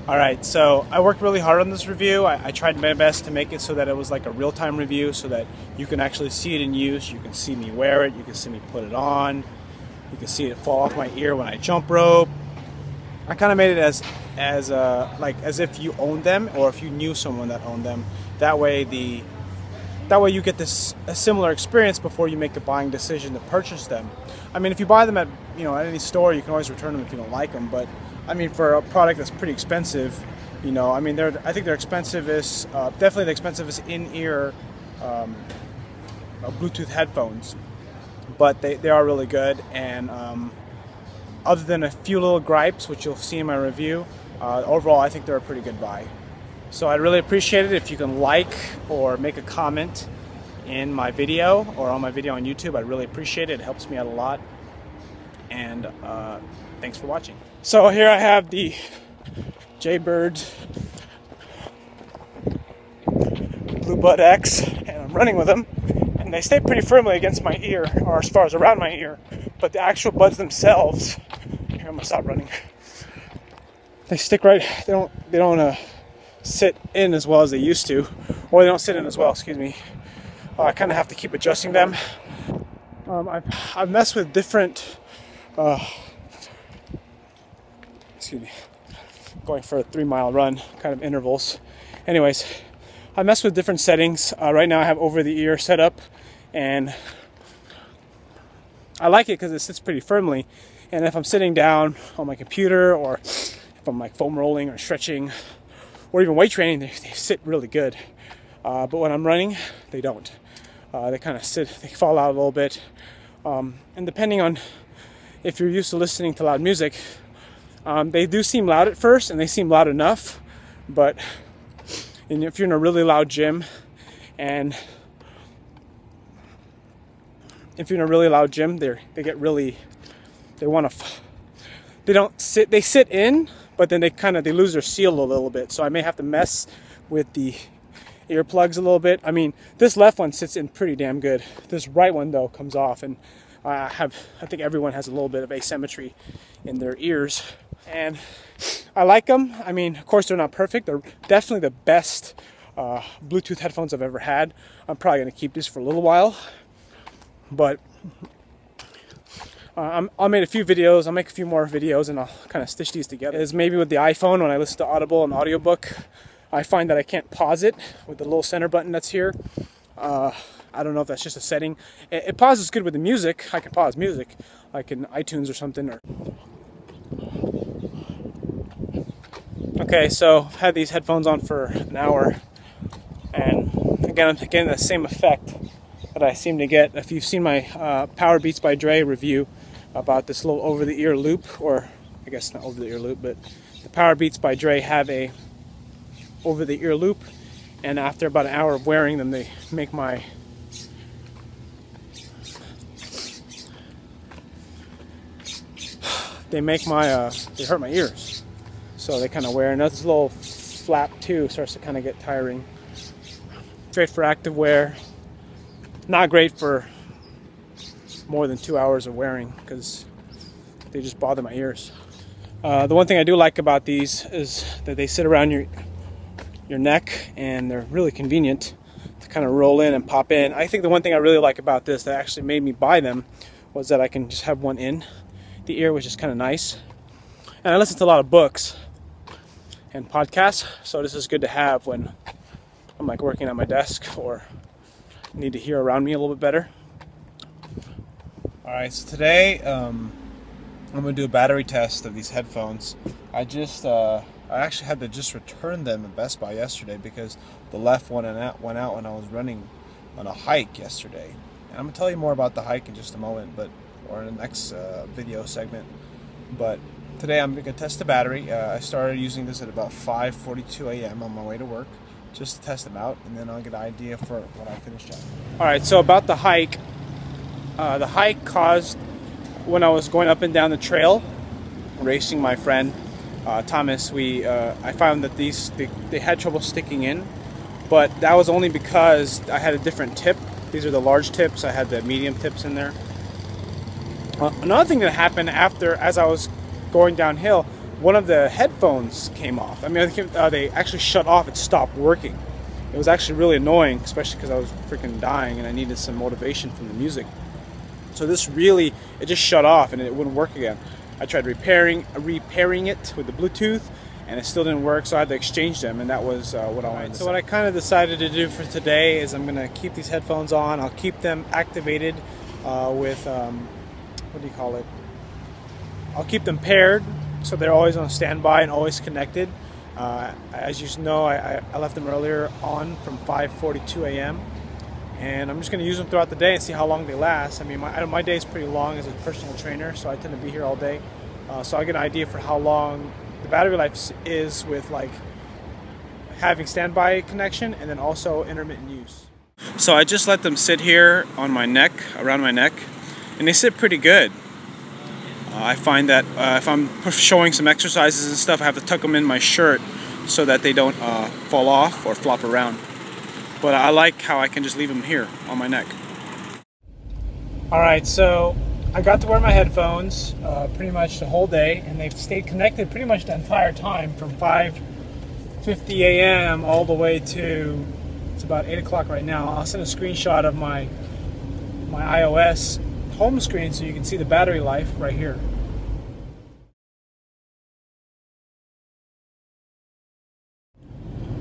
Alright, so I worked really hard on this review. I tried my best to make it so that it was like a real-time review so that you can actually see it in use. You can see me wear it, you can see me put it on, you can see it fall off my ear when I jump rope. I kind of made it as if you owned them or if you knew someone that owned them. That way you get a similar experience before you make a buying decision to purchase them. I mean, if you buy them at at any store, you can always return them if you don't like them. But I mean, for a product that's pretty expensive, I mean, I think they're expensivest, definitely the expensivest in-ear Bluetooth headphones. But they are really good, and other than a few little gripes, which you'll see in my review, overall I think they're a pretty good buy. So I'd really appreciate it if you can like or make a comment in my video or on my video on YouTube. I'd really appreciate it. It helps me out a lot. And thanks for watching. So here I have the Jaybird Blue Bud X, and I'm running with them. And they stay pretty firmly against my ear, or as far as around my ear. But the actual buds themselves, here, I'm gonna stop running. They stick right. They don't sit in as well as they used to, or they don't sit in as well. Excuse me. I kind of have to keep adjusting them. I've messed with different. Excuse me. Going for a 3-mile run, kind of intervals. Anyways, I messed with different settings. Right now I have over the ear set up, and I like it because it sits pretty firmly. And if I'm sitting down on my computer, or if I'm like foam rolling or stretching, or even weight training, they sit really good. But when I'm running, they don't. They kind of sit, they fall out a little bit. And depending on if you're used to listening to loud music, they do seem loud at first, and they seem loud enough. But if you're in a really loud gym, and if you're in a really loud gym, they sit in, but then they lose their seal a little bit. So I may have to mess with the earplugs a little bit. I mean, this left one sits in pretty damn good. This right one though comes off, and I think everyone has a little bit of asymmetry in their ears, and I like them. I mean, of course they're not perfect. They're definitely the best Bluetooth headphones I've ever had. I'm probably gonna keep these for a little while, but I'll make a few videos. I'll make a few more videos, and I'll kind of stitch these together. Is maybe with the iPhone, when I listen to Audible and audiobook, I find that I can't pause it with the little center button that's here. I don't know if that's just a setting. It pauses good with the music. I can pause music, like in iTunes or something. Okay, so I've had these headphones on for an hour, and again, I'm getting the same effect that I seem to get. If you've seen my Power Beats by Dre review about this little over-the-ear loop, or I guess not over-the-ear loop, but the Power Beats by Dre have a over-the-ear loop, and after about an hour of wearing them, they make my they hurt my ears, so they kind of wear. And this little flap too starts to kind of get tiring. Great for active wear, not great for more than 2 hours of wearing because they just bother my ears. The one thing I do like about these is that they sit around your neck, and they're really convenient to kind of roll in and pop in. I think the one thing I really like about this that actually made me buy them was that I can just have one in the ear, which is kind of nice. And I listen to a lot of books and podcasts, so this is good to have when I'm like working at my desk or need to hear around me a little bit better. Alright, so today I'm going to do a battery test of these headphones. I actually had to just return them at Best Buy yesterday because the left one went out when I was running on a hike yesterday. And I'm going to tell you more about the hike in just a moment, or in the next video segment. But today I'm going to test the battery. I started using this at about 5:42 a.m. on my way to work just to test them out, and then I'll get an idea for when I finish chatting. Alright, so about the hike. The hike caused when I was going up and down the trail, racing my friend Thomas. I found that they had trouble sticking in, but that was only because I had a different tip. These are the large tips. I had the medium tips in there. Another thing that happened as I was going downhill, one of the headphones came off. I mean, they actually shut off. It stopped working. It was actually really annoying, especially because I was freaking dying and I needed some motivation from the music. So this really, it just shut off and it wouldn't work again. I tried repairing it with the Bluetooth, and it still didn't work, so I had to exchange them, and that was what I wanted. So what I kind of decided to do for today is I'm going to keep these headphones on. I'll keep them activated with, what do you call it? I'll keep them paired, so they're always on standby and always connected. As you know, I left them earlier on from 5:42 a.m. and I'm just going to use them throughout the day and see how long they last. I mean, my day is pretty long as a personal trainer, so I tend to be here all day. So I get an idea for how long the battery life is with like having standby connection and then also intermittent use. So I just let them sit here on my neck, around my neck, and they sit pretty good. I find that if I'm showing some exercises and stuff, I have to tuck them in my shirt so that they don't fall off or flop around. But I like how I can just leave them here on my neck. Alright, so I got to wear my headphones pretty much the whole day, and they've stayed connected pretty much the entire time from 5:50 a.m. all the way to, it's about 8 o'clock right now. I'll send a screenshot of my iOS home screen so you can see the battery life right here.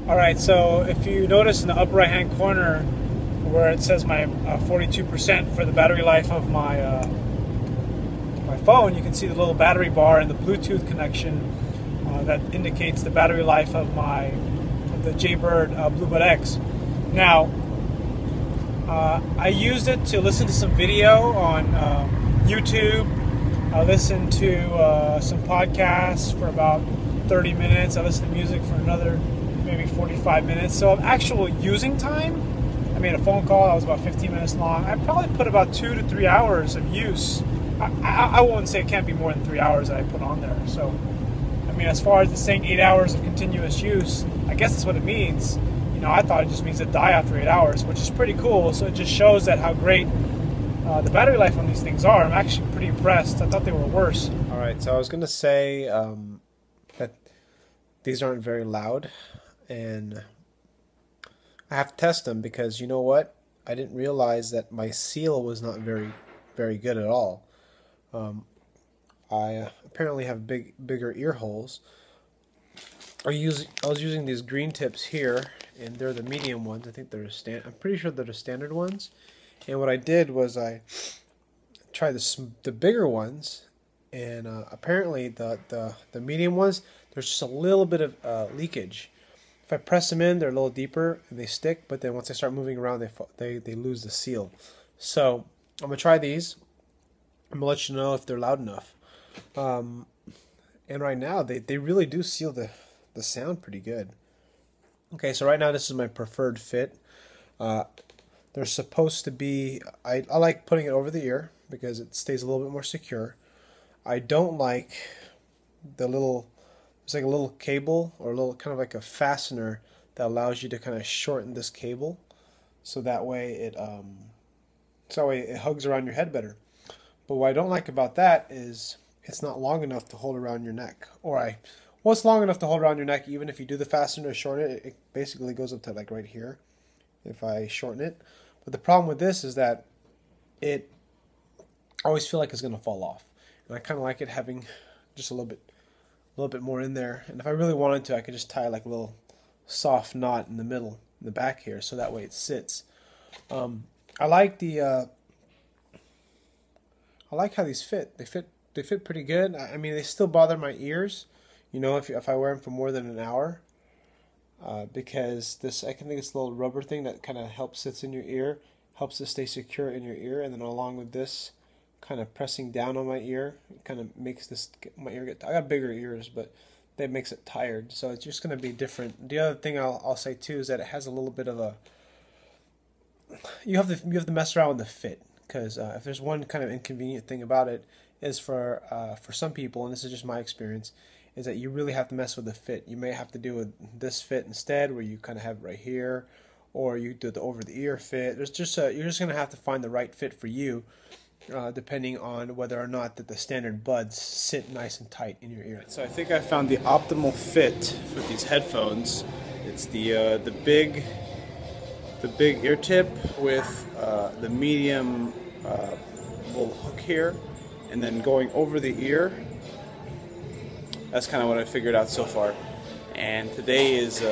Alright, so if you notice in the upper right hand corner where it says my 42% for the battery life of my phone, you can see the little battery bar and the Bluetooth connection that indicates the battery life of the Jaybird Bluebud X. Now, I used it to listen to some video on YouTube. I listened to some podcasts for about 30 minutes. I listened to music for another maybe 45 minutes. So of actual using time, I made a phone call that was about 15 minutes long. I probably put about 2 to 3 hours of use. I wouldn't say it can't be more than 3 hours that I put on there. So, I mean, as far as the saying 8 hours of continuous use, I guess that's what it means. You know, I thought it just means to die after 8 hours, which is pretty cool. So it just shows that how great the battery life on these things are. I'm actually pretty impressed. I thought they were worse. All right, so I was going to say that these aren't very loud, and I have to test them because you know what? I didn't realize that my seal was not very good at all. I apparently have bigger ear holes. I was using these green tips here, and they're the medium ones. I think they're I'm pretty sure they're the standard ones. And what I did was I tried the bigger ones, and apparently the medium ones, there's just a little bit of leakage. If I press them in, they're a little deeper and they stick. But then once I start moving around, they lose the seal. So I'm gonna try these. I'm gonna let you know if they're loud enough. And right now they really do seal the sound pretty good. Okay, so right now this is my preferred fit. They're supposed to be, I like putting it over the ear because it stays a little bit more secure. I don't like the little, it's like a little cable or a little kind of like a fastener that allows you to kind of shorten this cable so that way it hugs around your head better. But what I don't like about that is it's not long enough to hold around your neck. Well, it's long enough to hold around your neck. Even if you do the fastener to shorten it, it basically goes up to like right here if I shorten it. But the problem with this is that I always feel like it's going to fall off. And I kind of like it having just a little bit more in there. And if I really wanted to, I could just tie like a little soft knot in the middle, in the back here, so that way it sits. I like how these fit. They fit pretty good. I mean, they still bother my ears, you know, if I wear them for more than an hour, because I can think it's a little rubber thing that kind of sits in your ear, helps it stay secure in your ear, and then along with this kind of pressing down on my ear, it kind of makes my ear get. I got bigger ears, but that makes it tired. So it's just going to be different. The other thing I'll say too is that it has a little bit of a. You have to mess around with the fit. Because if there's one kind of inconvenient thing about it is for some people, and this is just my experience, is that you really have to mess with the fit. You may have to do with this fit instead, where you kind of have it right here, or you do the over the ear fit. There's just you're just gonna have to find the right fit for you. depending on whether or not that the standard buds sit nice and tight in your ear. So I think I found the optimal fit for these headphones. It's the big ear tip with the medium little hook here, and then going over the ear. That's kind of what I figured out so far. And today is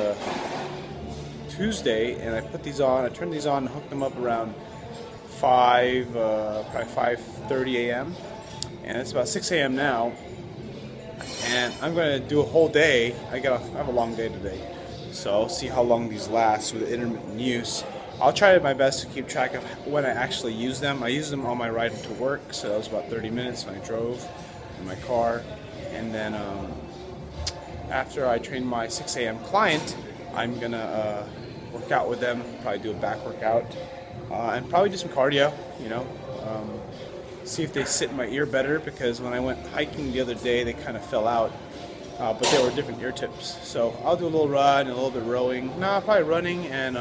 Tuesday, and I put these on. I turned these on and hooked them up around probably 5:30 a.m. and it's about 6 a.m. now. And I'm going to do a whole day. I have a long day today, so I'll see how long these last with intermittent use. I'll try my best to keep track of when I actually use them. I use them on my ride to work, so that was about 30 minutes when I drove in my car. And then after I train my 6 a.m. client, I'm going to work out with them, probably do a back workout, and probably do some cardio, you know, see if they sit in my ear better, because when I went hiking the other day, they kind of fell out, but they were different ear tips. So I'll do a little run and a little bit of rowing. No, probably running, and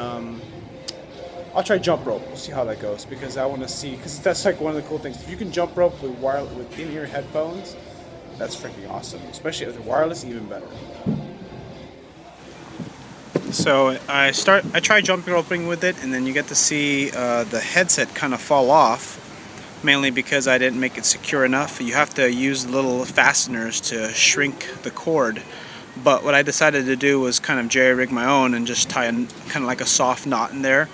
I'll try jump rope. We'll see how that goes, because I want to see, because that's like one of the cool things. If you can jump rope with in-ear headphones, that's freaking awesome. Especially if they're wireless, even better. So I try jumping roping with it, and then you get to see the headset kind of fall off, mainly because I didn't make it secure enough. You have to use little fasteners to shrink the cord. But what I decided to do was kind of jerry-rig my own and just tie kind of like a soft knot in there,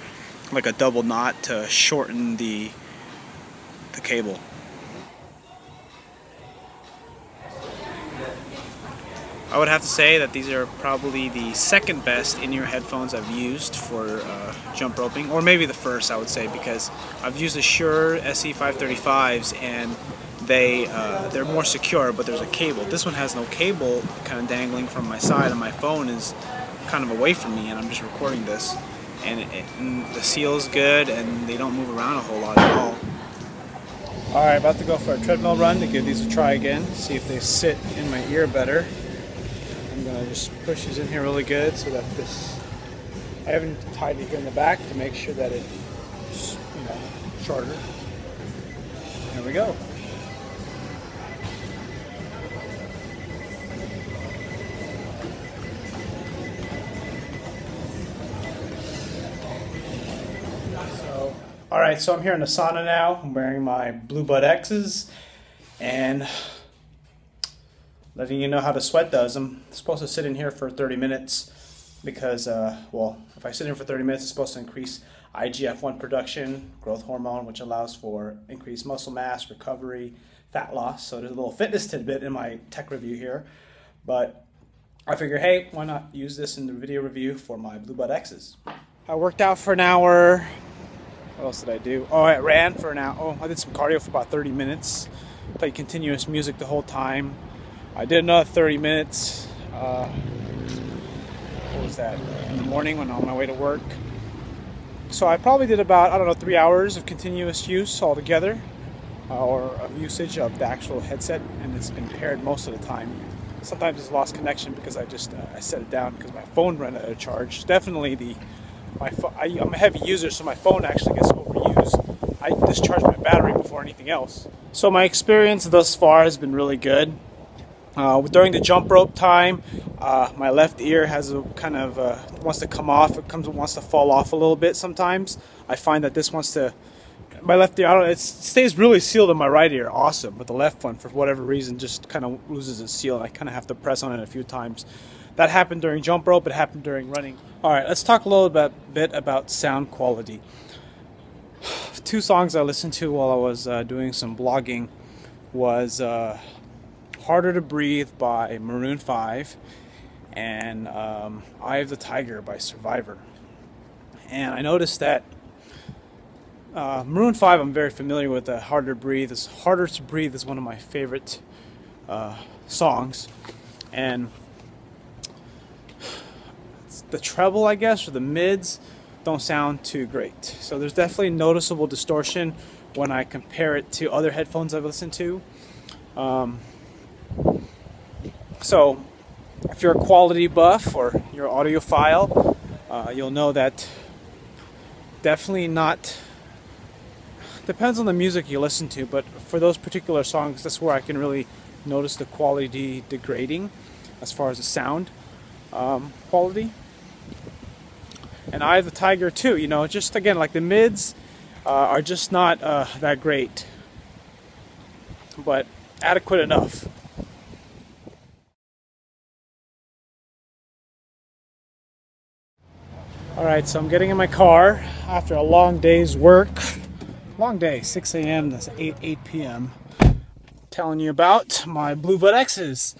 like a double knot, to shorten the cable. I would have to say that these are probably the second best in-ear headphones I've used for jump roping, or maybe the first, I would say, because I've used the Shure SE535s and they're more secure, but there's a cable. This one has no cable, kind of dangling from my side, and my phone is kind of away from me, and I'm just recording this. And the seal is good, and they don't move around a whole lot at all. Alright, about to go for a treadmill run to give these a try again, see if they sit in my ear better. I'm going to just push these in here really good so that I haven't tied it here in the back to make sure that it's, you know, shorter. There we go. Alright, so I'm here in the sauna now. I'm wearing my Blue Bud X's and letting you know how the sweat does. I'm supposed to sit in here for 30 minutes because, well, if I sit in for 30 minutes, it's supposed to increase IGF-1 production, growth hormone, which allows for increased muscle mass, recovery, fat loss. So there's a little fitness tidbit in my tech review here. But I figure, hey, why not use this in the video review for my Blue Bud X's. I worked out for an hour. What else did I do? Oh, I ran for an hour. Oh, I did some cardio for about 30 minutes. Played continuous music the whole time. I did another 30 minutes. What was that? In the morning when I'm on my way to work. So I probably did about, I don't know, 3 hours of continuous use altogether, or of usage of the actual headset, and it's been paired most of the time. Sometimes it's lost connection because I set it down because my phone ran out of charge. Definitely I'm a heavy user, so my phone actually gets overused. I discharge my battery before anything else. So my experience thus far has been really good. During the jump rope time, my left ear has a kind of wants to come off. It wants to fall off a little bit sometimes. I find that this wants to. My left ear, it stays really sealed in my right ear, awesome. But the left one, for whatever reason, just kind of loses its seal, and I kind of have to press on it a few times. That happened during jump rope. It happened during running. All right, let's talk a little bit about sound quality. Two songs I listened to while I was doing some blogging was Harder to Breathe by Maroon 5 and Eye of the Tiger by Survivor. And I noticed that Maroon 5 I'm very familiar with. Harder to Breathe is one of my favorite songs. And the treble, I guess, or the mids don't sound too great. So there's definitely noticeable distortion when I compare it to other headphones I've listened to. So if you're a quality buff or you're an audiophile, you'll know that definitely not Depends on the music you listen to, but for those particular songs, that's where I can really notice the quality degrading as far as the sound quality. And Eye of the Tiger too, you know, just again, like the mids are just not that great, but adequate enough. Alright, so I'm getting in my car after a long day's work. Long day, 6 a.m. to 8 p.m. Telling you about my Blue Bud X's.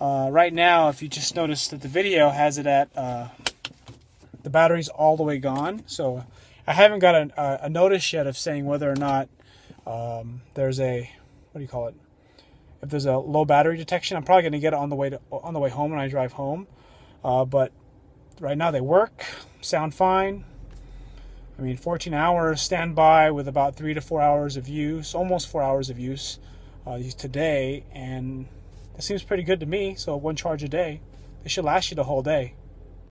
Right now, if you just noticed that the video has it at the battery's all the way gone. So I haven't got a notice yet of saying whether or not there's a, what do you call it? If there's a low battery detection. I'm probably going to get it on the way home when I drive home. But right now they work, sound fine. I mean, 14 hours standby with about 3 to 4 hours of use, almost 4 hours of use today, and it seems pretty good to me. So one charge a day, it should last you the whole day.